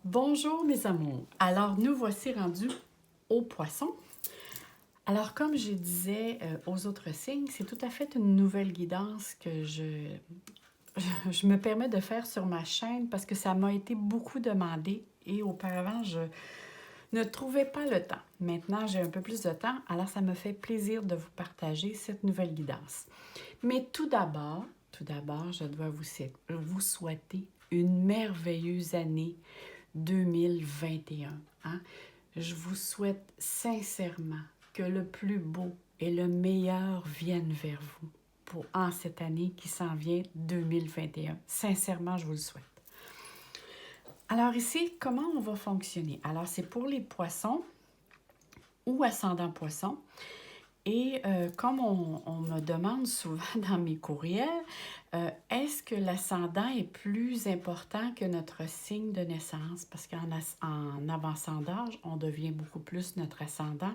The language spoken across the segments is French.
Bonjour mes amours. Alors nous voici rendus au poisson. Alors comme je disais aux autres signes, c'est tout à fait une nouvelle guidance que je me permets de faire sur ma chaîne parce que ça m'a été beaucoup demandé et auparavant je ne trouvais pas le temps. Maintenant j'ai un peu plus de temps, alors ça me fait plaisir de vous partager cette nouvelle guidance. Mais tout d'abord, je dois vous souhaiter une merveilleuse année 2021. Hein? Je vous souhaite sincèrement que le plus beau et le meilleur viennent vers vous en cette année qui s'en vient 2021. Sincèrement, je vous le souhaite. Alors ici, comment on va fonctionner? Alors, c'est pour les poissons ou ascendant poissons. Et comme on me demande souvent dans mes courriels, est-ce que l'ascendant est plus important que notre signe de naissance? Parce qu'en avançant d'âge, on devient beaucoup plus notre ascendant.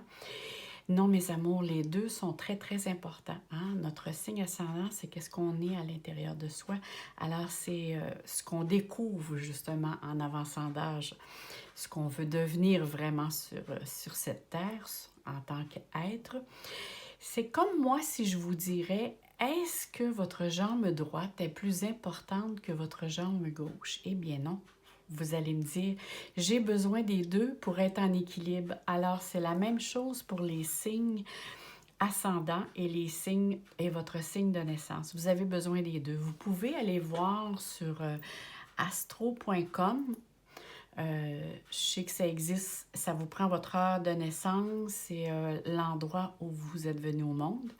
Non, mes amours, les deux sont très, très importants. Hein? Notre signe ascendant, c'est qu'est-ce qu'on est à l'intérieur de soi. Alors, c'est ce qu'on découvre justement en avançant d'âge, ce qu'on veut devenir vraiment sur cette terre en tant qu'être. C'est comme moi si je vous dirais, est-ce que votre jambe droite est plus importante que votre jambe gauche? Eh bien non. Vous allez me dire, j'ai besoin des deux pour être en équilibre. Alors, c'est la même chose pour les signes ascendants et les signes et votre signe de naissance. Vous avez besoin des deux. Vous pouvez aller voir sur astro.com. Je sais que ça existe, ça vous prend votre heure de naissance et l'endroit où vous êtes venu au monde.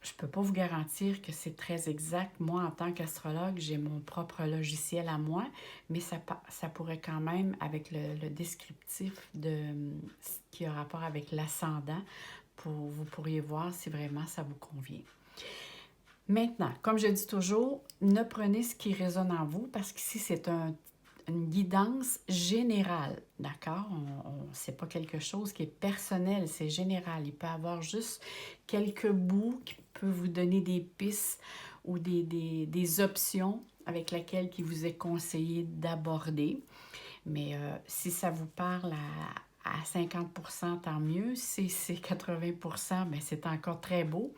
Je ne peux pas vous garantir que c'est très exact. Moi, en tant qu'astrologue, j'ai mon propre logiciel à moi, mais ça pourrait quand même, avec le descriptif de ce qui a rapport avec l'ascendant, vous pourriez voir si vraiment ça vous convient. Maintenant, comme je dis toujours, ne prenez ce qui résonne en vous parce qu'ici, c'est une guidance générale, d'accord? C'est pas quelque chose qui est personnel, c'est général. Il peut y avoir juste quelques bouts qui peuvent vous donner des pistes ou des options avec lesquelles il vous est conseillé d'aborder. Mais si ça vous parle à 50%, tant mieux. Si c'est 80%, bien, c'est encore très beau.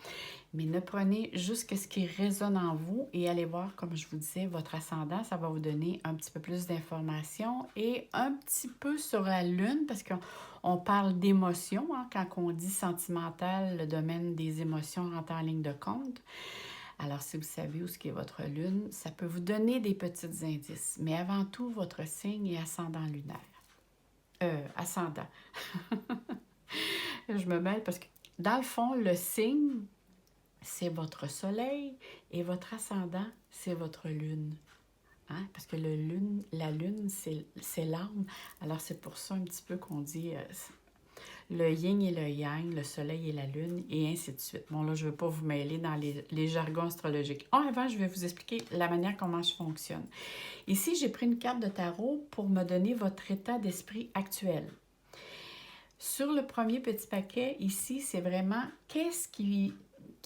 Mais ne prenez juste ce qui résonne en vous et allez voir, comme je vous disais, votre ascendant, ça va vous donner un petit peu plus d'informations et un petit peu sur la lune, parce qu'on parle d'émotions, hein, quand on dit sentimental, le domaine des émotions rentre en ligne de compte. Alors, si vous savez où est votre lune, ça peut vous donner des petits indices. Mais avant tout, votre signe est ascendant lunaire. Ascendant. Je me mêle parce que, dans le fond, le signe, c'est votre soleil et votre ascendant, c'est votre lune. Hein? Parce que la lune, c'est l'âme. Alors, c'est pour ça un petit peu qu'on dit le yin et le yang, le soleil et la lune, et ainsi de suite. Bon, là, je ne veux pas vous mêler dans les jargons astrologiques. Avant, je vais vous expliquer la manière comment je fonctionne. Ici, j'ai pris une carte de tarot pour me donner votre état d'esprit actuel. Sur le premier petit paquet, ici, c'est vraiment qu'est-ce qui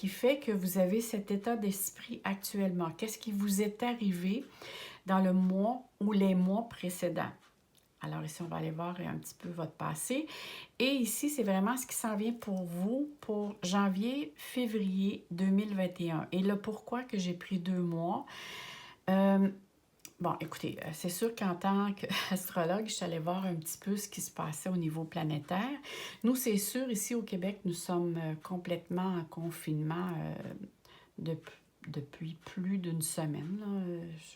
fait que vous avez cet état d'esprit actuellement? Qu'est-ce qui vous est arrivé dans le mois ou les mois précédents? Alors ici, on va aller voir un petit peu votre passé. Et ici, c'est vraiment ce qui s'en vient pour vous pour janvier-février 2021. Et le pourquoi que j'ai pris 2 mois. Bon, écoutez, c'est sûr qu'en tant qu'astrologue, je suis allée voir un petit peu ce qui se passait au niveau planétaire. Nous, c'est sûr, ici au Québec, nous sommes complètement en confinement depuis plus d'une semaine. Là.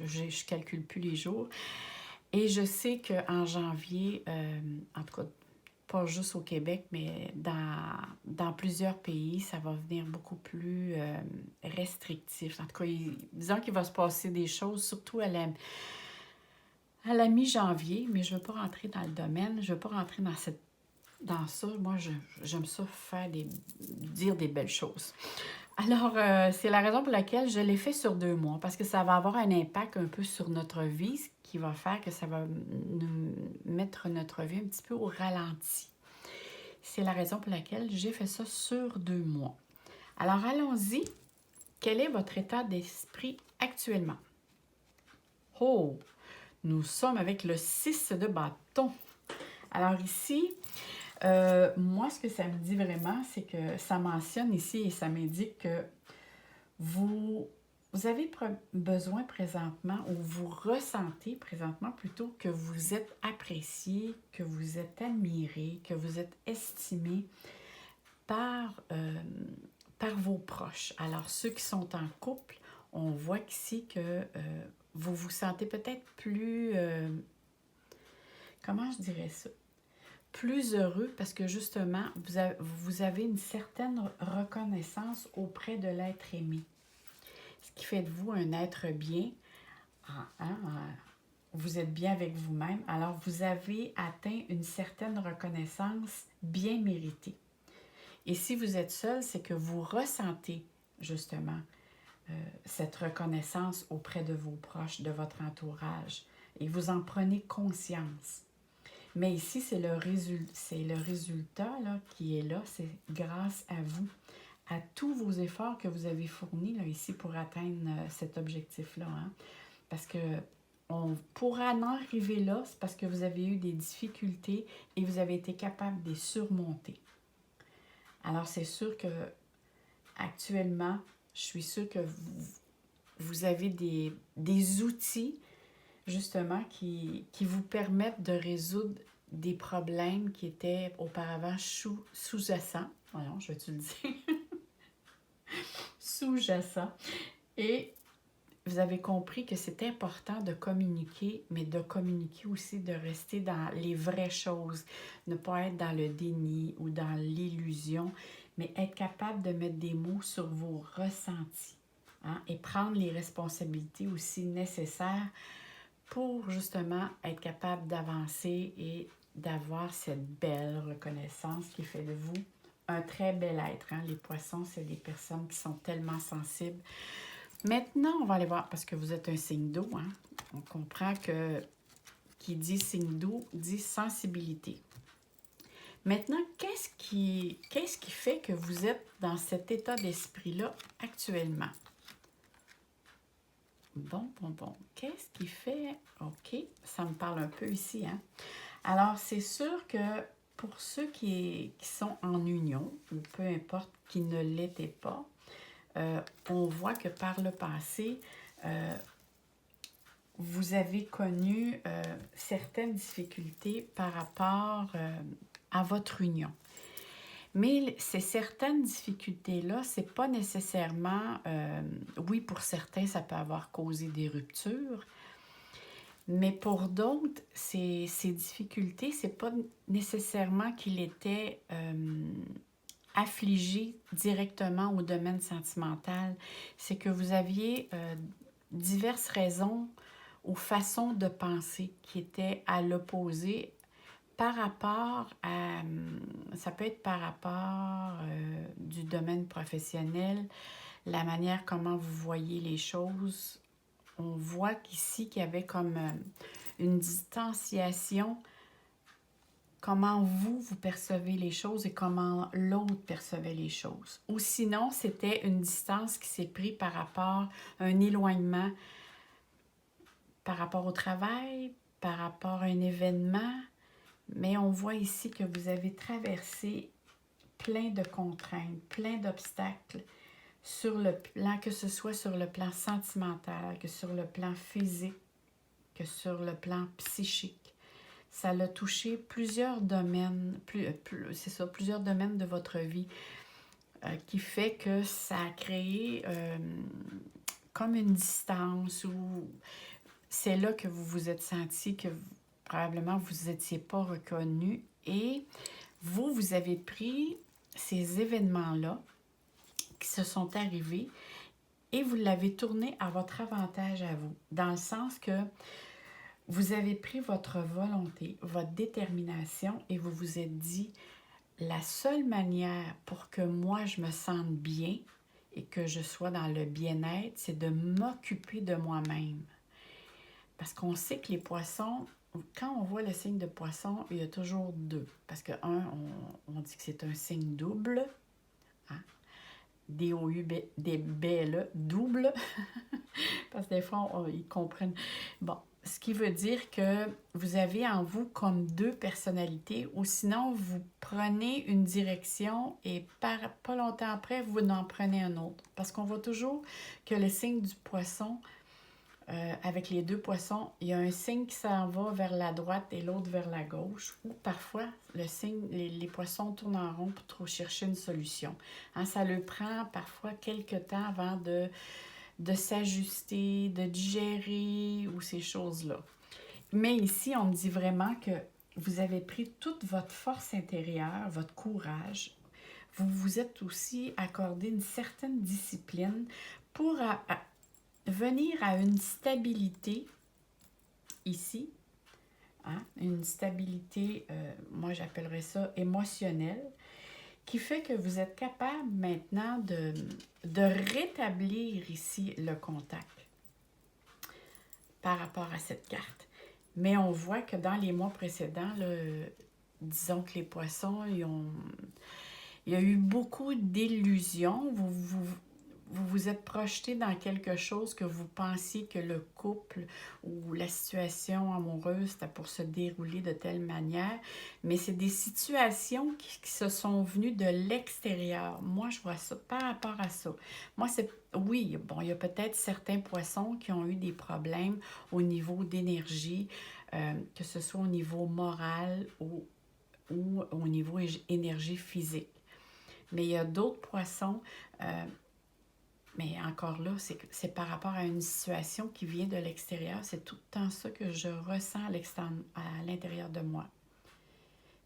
Je ne calcule plus les jours. Et je sais qu'en janvier, en tout cas, pas juste au Québec, mais dans plusieurs pays, ça va venir beaucoup plus restrictif. En tout cas, disons qu'il va se passer des choses, surtout à la mi-janvier, mais je ne veux pas rentrer dans le domaine, je ne veux pas rentrer dans ça. Moi, j'aime ça dire des belles choses. Alors, c'est la raison pour laquelle je l'ai fait sur 2 mois, parce que ça va avoir un impact un peu sur notre vie, ce qui va faire que ça va nous mettre notre vie un petit peu au ralenti. C'est la raison pour laquelle j'ai fait ça sur 2 mois. Alors, allons-y. Quel est votre état d'esprit actuellement? Oh! Nous sommes avec le 6 de bâton. Alors ici, moi, ce que ça me dit vraiment, c'est que ça mentionne ici et ça m'indique que vous avez besoin présentement, ou vous ressentez présentement plutôt, que vous êtes apprécié, que vous êtes admiré, que vous êtes estimé par vos proches. Alors, ceux qui sont en couple, on voit ici que vous vous sentez peut-être plus, comment je dirais ça, plus heureux parce que justement, vous avez une certaine reconnaissance auprès de l'être aimé. Ce qui fait de vous un être bien. Vous êtes bien avec vous-même. Alors, vous avez atteint une certaine reconnaissance bien méritée. Et si vous êtes seul, c'est que vous ressentez justement cette reconnaissance auprès de vos proches, de votre entourage. Et vous en prenez conscience. Mais ici, c'est le résultat là, qui est là. C'est grâce à vous, à tous vos efforts que vous avez fournis là, ici pour atteindre cet objectif-là. Hein? Parce que pour en arriver là, c'est parce que vous avez eu des difficultés et vous avez été capable de les surmonter. Alors, c'est sûr que actuellement, je suis sûre que vous avez des outils, justement, qui vous permettent de résoudre des problèmes qui étaient auparavant sous-jacents. Voyons, je vais-tu le dire? Sous-jacents. Et vous avez compris que c'est important de communiquer, mais de communiquer aussi, de rester dans les vraies choses, ne pas être dans le déni ou dans l'illusion, mais être capable de mettre des mots sur vos ressentis, hein, et prendre les responsabilités aussi nécessaires pour justement être capable d'avancer et d'avoir cette belle reconnaissance qui fait de vous un très bel être. Hein. Les poissons, c'est des personnes qui sont tellement sensibles. Maintenant, on va aller voir, parce que vous êtes un signe d'eau, hein? On comprend que qui dit signe d'eau dit sensibilité. Maintenant, qu'est-ce qui fait que vous êtes dans cet état d'esprit-là actuellement? Bon. Qu'est-ce qui fait... OK, ça me parle un peu ici, hein? Alors, c'est sûr que pour ceux qui sont en union, ou peu importe, qui ne l'étaient pas, on voit que par le passé, vous avez connu certaines difficultés par rapport à votre union. Mais ces certaines difficultés-là, c'est pas nécessairement... oui, pour certains, ça peut avoir causé des ruptures, mais pour d'autres, ces difficultés, c'est pas nécessairement qu'il était affligé directement au domaine sentimental. C'est que vous aviez diverses raisons ou façons de penser qui étaient à l'opposé par rapport à... Ça peut être par rapport du domaine professionnel, la manière comment vous voyez les choses. On voit qu'ici, qu'il y avait comme une distanciation, comment vous percevez les choses et comment l'autre percevait les choses. Ou sinon, c'était une distance qui s'est prise par rapport à un éloignement, par rapport au travail, par rapport à un événement. Mais on voit ici que vous avez traversé plein de contraintes, plein d'obstacles, sur le plan, que ce soit sur le plan sentimental, que sur le plan physique, que sur le plan psychique. Ça l'a touché plusieurs domaines, plusieurs domaines de votre vie, qui fait que ça a créé comme une distance, où c'est là que vous vous êtes senti que probablement vous n'étiez pas reconnu, et vous avez pris ces événements-là qui se sont arrivés et vous l'avez tourné à votre avantage à vous, dans le sens que vous avez pris votre volonté, votre détermination et vous vous êtes dit, la seule manière pour que moi je me sente bien et que je sois dans le bien-être, c'est de m'occuper de moi-même. Parce qu'on sait que les poissons, quand on voit le signe de poisson, il y a toujours deux. Parce que on dit que c'est un signe double, hein? D-O-U-B-L-E, double. Parce que des fois, ils comprennent. Bon, ce qui veut dire que vous avez en vous comme deux personnalités, ou sinon vous prenez une direction et pas longtemps après, vous en prenez un autre. Parce qu'on voit toujours que le signe du poisson, avec les deux poissons, il y a un signe qui s'en va vers la droite et l'autre vers la gauche, ou parfois les poissons tournent en rond pour trop chercher une solution. Hein, ça leur prend parfois quelques temps avant de s'ajuster, de digérer ou ces choses-là. Mais ici, on me dit vraiment que vous avez pris toute votre force intérieure, votre courage. Vous vous êtes aussi accordé une certaine discipline pour venir à une stabilité ici, hein, une stabilité, moi j'appellerais ça émotionnelle, qui fait que vous êtes capable maintenant de rétablir ici le contact par rapport à cette carte. Mais on voit que dans les mois précédents, là, disons que les poissons, il y a eu beaucoup d'illusions. Vous vous êtes projeté dans quelque chose que vous pensiez que le couple ou la situation amoureuse était pour se dérouler de telle manière, mais c'est des situations qui se sont venues de l'extérieur. Moi, je vois ça par rapport à ça. Moi, oui, bon, il y a peut-être certains poissons qui ont eu des problèmes au niveau d'énergie, que ce soit au niveau moral ou au niveau énergie physique. Mais il y a d'autres poissons, mais encore là, c'est par rapport à une situation qui vient de l'extérieur. C'est tout le temps ça que je ressens à l'intérieur de moi.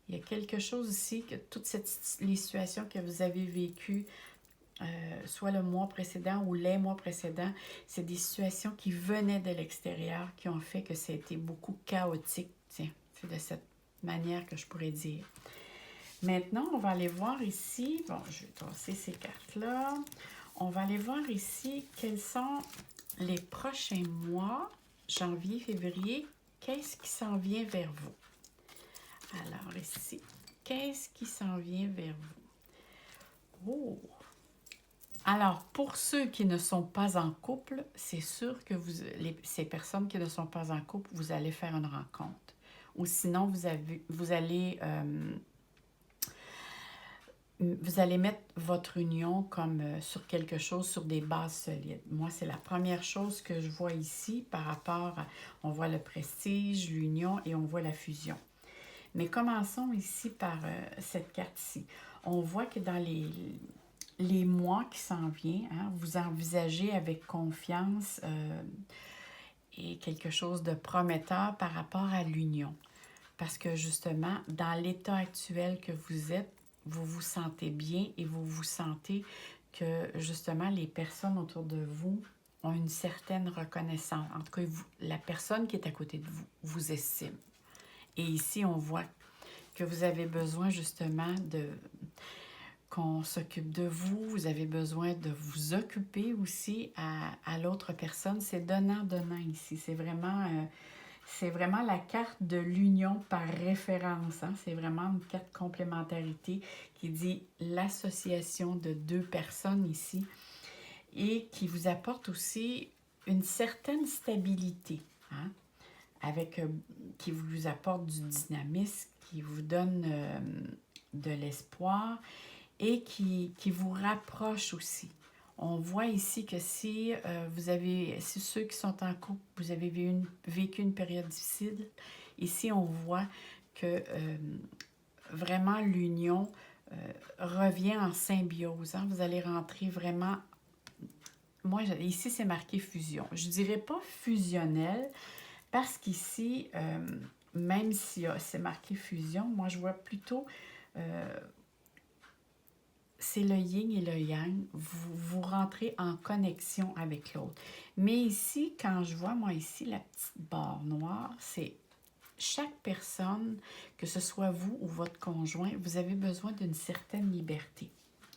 Il y a quelque chose ici, que toutes les situations que vous avez vécues, soit le mois précédent ou les mois précédents, c'est des situations qui venaient de l'extérieur, qui ont fait que ça a été beaucoup chaotique. Tiens, c'est de cette manière que je pourrais dire. Maintenant, on va aller voir ici, bon, je vais tasser ces cartes-là. On va aller voir ici quels sont les prochains mois, janvier, février. Qu'est-ce qui s'en vient vers vous? Alors ici, qu'est-ce qui s'en vient vers vous? Oh! Alors, pour ceux qui ne sont pas en couple, c'est sûr que ces personnes qui ne sont pas en couple, vous allez faire une rencontre. Ou sinon, vous allez mettre votre union comme sur quelque chose, sur des bases solides. Moi, c'est la première chose que je vois ici par rapport on voit le prestige, l'union et on voit la fusion. Mais commençons ici par cette carte-ci. On voit que dans les mois qui s'en viennent, hein, vous envisagez avec confiance et quelque chose de prometteur par rapport à l'union. Parce que justement, dans l'état actuel que vous êtes, vous vous sentez bien et vous vous sentez que justement les personnes autour de vous ont une certaine reconnaissance. En tout cas, la personne qui est à côté de vous vous estime. Et ici, on voit que vous avez besoin justement qu'on s'occupe de vous. Vous avez besoin de vous occuper aussi à l'autre personne. C'est donnant-donnant ici. C'est vraiment la carte de l'union par référence. Hein? C'est vraiment une carte complémentarité qui dit l'association de deux personnes ici et qui vous apporte aussi une certaine stabilité, hein? Qui vous apporte du dynamisme, qui vous donne de l'espoir et qui vous rapproche aussi. On voit ici que si ceux qui sont en couple, vous avez vécu une période difficile, ici on voit que vraiment l'union revient en symbiose. Hein? Vous allez rentrer vraiment, moi ici c'est marqué fusion. Je ne dirais pas fusionnel parce qu'ici, même si c'est marqué fusion, moi je vois plutôt c'est le yin et le yang. Vous rentrez en connexion avec l'autre. Mais ici, quand je vois, moi ici, la petite barre noire, c'est chaque personne, que ce soit vous ou votre conjoint, vous avez besoin d'une certaine liberté.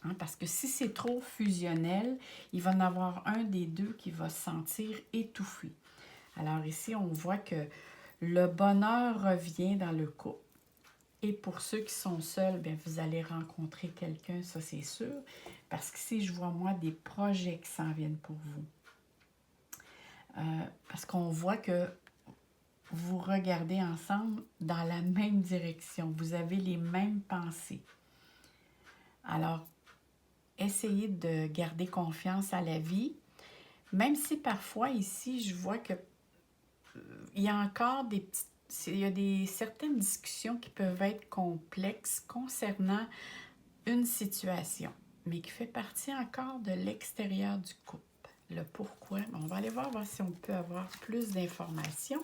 Hein? Parce que si c'est trop fusionnel, il va y en avoir un des deux qui va se sentir étouffé. Alors ici, on voit que le bonheur revient dans le couple. Et pour ceux qui sont seuls, bien, vous allez rencontrer quelqu'un, ça c'est sûr. Parce que si je vois moi des projets qui s'en viennent pour vous. Parce qu'on voit que vous regardez ensemble dans la même direction. Vous avez les mêmes pensées. Alors, essayez de garder confiance à la vie, même si parfois ici, je vois que il y a encore certaines discussions qui peuvent être complexes concernant une situation, mais qui fait partie encore de l'extérieur du couple. Le pourquoi, on va aller voir si on peut avoir plus d'informations.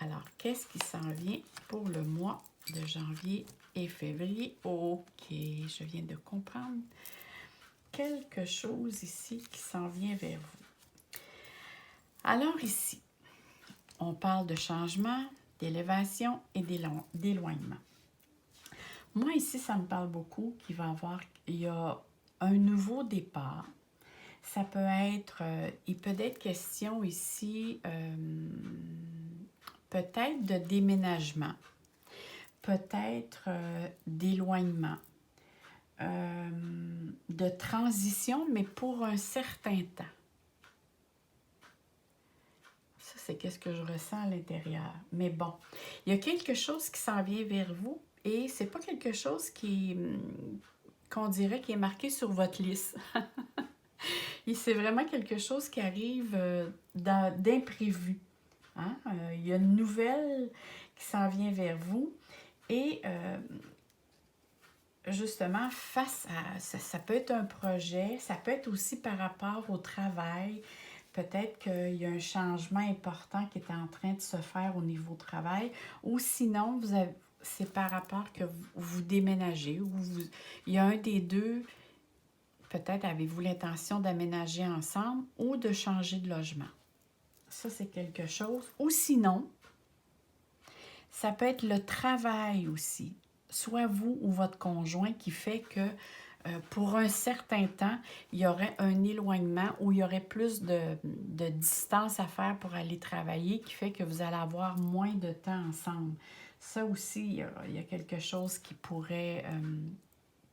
Alors, qu'est-ce qui s'en vient pour le mois de janvier et février? Ok, je viens de comprendre quelque chose ici qui s'en vient vers vous. Alors ici, on parle de changement, d'élévation et d'éloignement. Moi, ici, ça me parle beaucoup il y a un nouveau départ. Ça peut être, il peut être question ici, peut-être de déménagement, peut-être d'éloignement, de transition, mais pour un certain temps. Ça, c'est qu'est-ce que je ressens à l'intérieur. Mais bon, il y a quelque chose qui s'en vient vers vous et c'est pas quelque chose qu'on dirait qui est marqué sur votre liste. Et c'est vraiment quelque chose qui arrive d'imprévu. Hein? Il y a une nouvelle qui s'en vient vers vous et justement, face à ça peut être un projet, ça peut être aussi par rapport au travail. Peut-être qu'il y a un changement important qui est en train de se faire au niveau travail, ou sinon, c'est par rapport que vous déménagez, ou il y a un des deux, peut-être avez-vous l'intention d'aménager ensemble ou de changer de logement. Ça, c'est quelque chose. Ou sinon, ça peut être le travail aussi, soit vous ou votre conjoint qui fait que pour un certain temps, il y aurait un éloignement ou il y aurait plus de distance à faire pour aller travailler qui fait que vous allez avoir moins de temps ensemble. Ça aussi, il y a quelque chose qui pourrait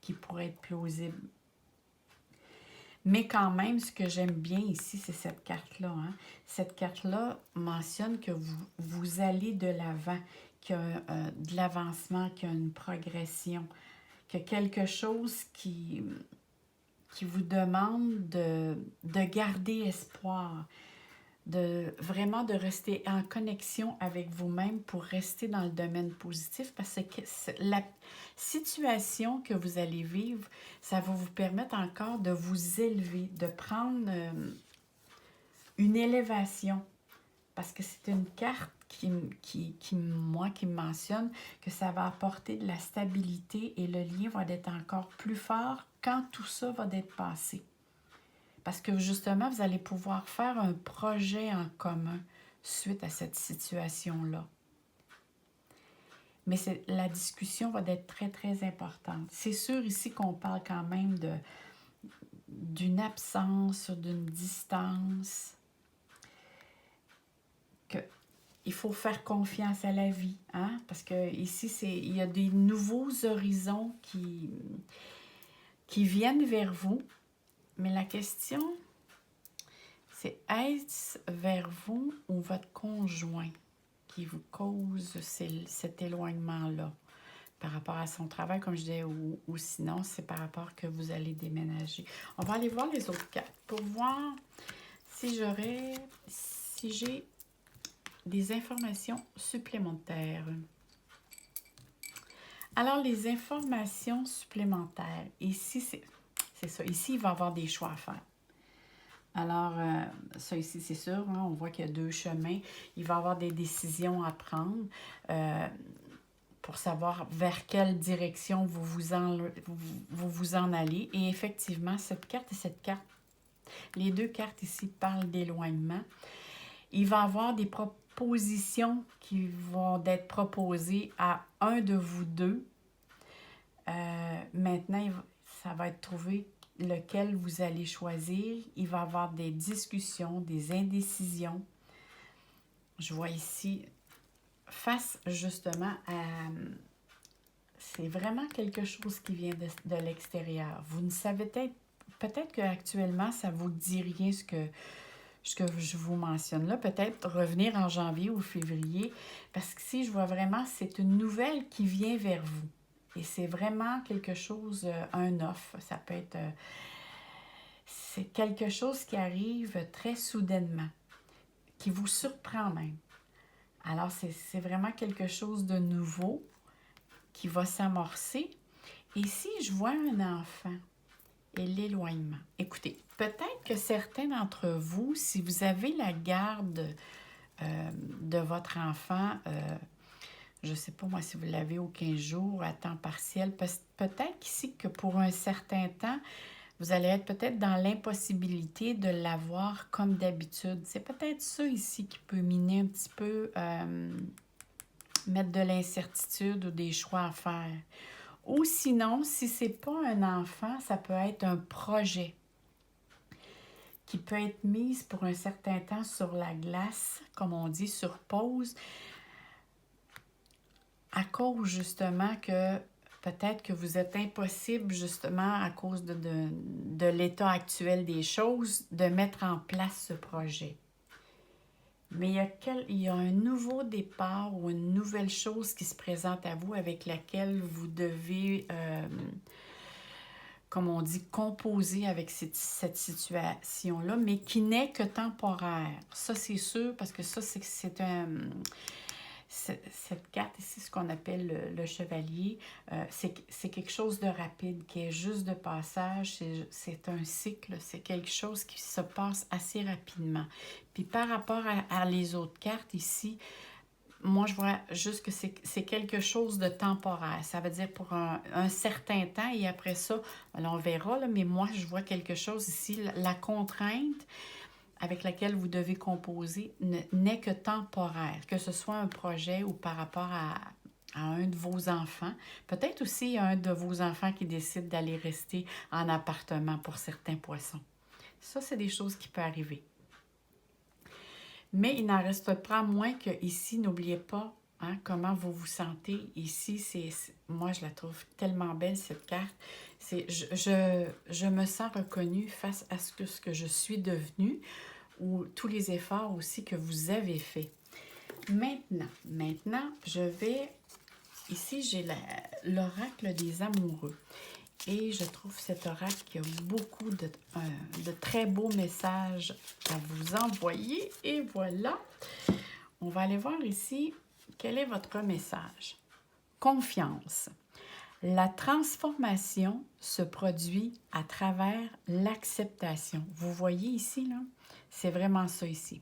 être plausible. Mais quand même, ce que j'aime bien ici, c'est cette carte-là. Hein? Cette carte-là mentionne que vous allez de l'avant, qu'il y a de l'avancement, qu'il y a une progression, qu'il y a quelque chose qui vous demande de garder espoir, vraiment de rester en connexion avec vous-même pour rester dans le domaine positif parce que la situation que vous allez vivre, ça va vous permettre encore de vous élever, de prendre une élévation parce que c'est une carte qui me mentionne que ça va apporter de la stabilité et le lien va être encore plus fort quand tout ça va être passé. Parce que justement, vous allez pouvoir faire un projet en commun suite à cette situation-là. Mais la discussion va être très, très importante. C'est sûr ici qu'on parle quand même d'une absence, d'une distance, qu'il faut faire confiance à la vie. Hein? Parce que ici, il y a des nouveaux horizons qui viennent vers vous. Mais la question, c'est est-ce vers vous ou votre conjoint qui vous cause cet éloignement-là par rapport à son travail, comme je disais, ou sinon, c'est par rapport que vous allez déménager. On va aller voir les autres cartes pour voir si j'ai des informations supplémentaires. Alors, les informations supplémentaires, ici, c'est ça. Ici, il va y avoir des choix à faire. Alors, ça ici, c'est sûr, hein, on voit qu'il y a deux chemins. Il va y avoir des décisions à prendre pour savoir vers quelle direction vous vous en allez. Et effectivement, cette carte et cette carte, les deux cartes ici parlent d'éloignement. Il va y avoir des propositions qui vont être proposées à un de vous deux. Maintenant, ça va être trouvé lequel vous allez choisir. Il va y avoir des discussions, des indécisions. Je vois ici, face justement à... C'est vraiment quelque chose qui vient de l'extérieur. Vous ne savez peut-être qu'actuellement, ça ne vous dit rien ce que je vous mentionne là, peut-être revenir en janvier ou février, parce que si je vois vraiment, c'est une nouvelle qui vient vers vous. Et c'est vraiment quelque chose, un offre. Ça peut être, c'est quelque chose qui arrive très soudainement, qui vous surprend même. Alors, c'est vraiment quelque chose de nouveau qui va s'amorcer. Et si je vois un enfant et l'éloignement, écoutez, peut-être que certains d'entre vous, si vous avez la garde de votre enfant, je ne sais pas moi si vous l'avez au 15 jours à temps partiel, peut-être ici que pour un certain temps, vous allez être peut-être dans l'impossibilité de l'avoir comme d'habitude. C'est peut-être ça ici qui peut miner un petit peu, mettre de l'incertitude ou des choix à faire. Ou sinon, si ce n'est pas un enfant, ça peut être un projet qui peut être mis pour un certain temps sur la glace, comme on dit, sur pause, à cause justement que peut-être que vous êtes impossible justement à cause de l'état actuel des choses de mettre en place ce projet. Mais il y a un nouveau départ ou une nouvelle chose qui se présente à vous avec laquelle vous devez, comme on dit, composer avec cette situation-là, mais qui n'est que temporaire. Ça, c'est sûr, parce que ça, c'est un... Cette carte ici, ce qu'on appelle le chevalier, c'est quelque chose de rapide, qui est juste de passage, c'est un cycle, c'est quelque chose qui se passe assez rapidement. Puis par rapport à les autres cartes ici, moi je vois juste que c'est quelque chose de temporaire. Ça veut dire pour un certain temps et après ça, alors on verra, là, mais moi je vois quelque chose ici, la contrainte avec laquelle vous devez composer n'est que temporaire, que ce soit un projet ou par rapport à un de vos enfants. Peut-être aussi un de vos enfants qui décide d'aller rester en appartement pour certains poissons. Ça, c'est des choses qui peuvent arriver. Mais il n'en reste pas moins que ici, n'oubliez pas comment vous vous sentez. Ici, moi, je la trouve tellement belle, cette carte. Je me sens reconnue face à ce que je suis devenue ou tous les efforts aussi que vous avez faits. Maintenant, je vais... Ici, j'ai l'oracle des amoureux. Et je trouve cet oracle qui a beaucoup de très beaux messages à vous envoyer. Et voilà, on va aller voir ici quel est votre message. Confiance. La transformation se produit à travers l'acceptation. Vous voyez ici, là? C'est vraiment ça ici.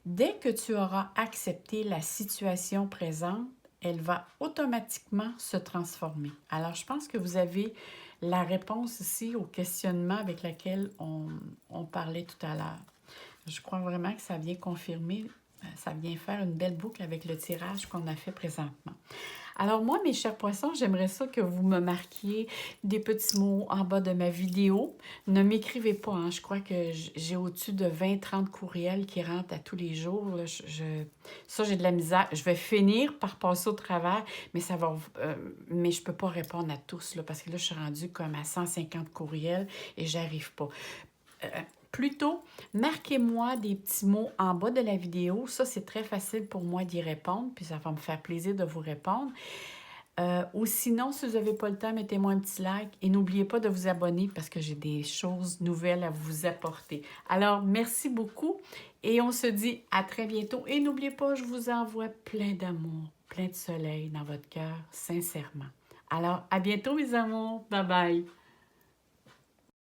Dès que tu auras accepté la situation présente, elle va automatiquement se transformer. Alors, je pense que vous avez la réponse ici au questionnement avec lequel on parlait tout à l'heure. Je crois vraiment que ça vient confirmer, ça vient faire une belle boucle avec le tirage qu'on a fait présentement. Alors moi, mes chers poissons, j'aimerais ça que vous me marquiez des petits mots en bas de ma vidéo. Ne m'écrivez pas, je crois que j'ai au-dessus de 20-30 courriels qui rentrent à tous les jours. Là, ça, j'ai de la misère. Je vais finir par passer au travers, mais mais je ne peux pas répondre à tous là, parce que là, je suis rendue comme à 150 courriels et j'arrive pas. Plutôt, marquez-moi des petits mots en bas de la vidéo. Ça, c'est très facile pour moi d'y répondre, puis ça va me faire plaisir de vous répondre. Ou sinon, si vous n'avez pas le temps, mettez-moi un petit like et n'oubliez pas de vous abonner parce que j'ai des choses nouvelles à vous apporter. Alors, merci beaucoup et on se dit à très bientôt. Et n'oubliez pas, je vous envoie plein d'amour, plein de soleil dans votre cœur, sincèrement. Alors, à bientôt, mes amours. Bye bye.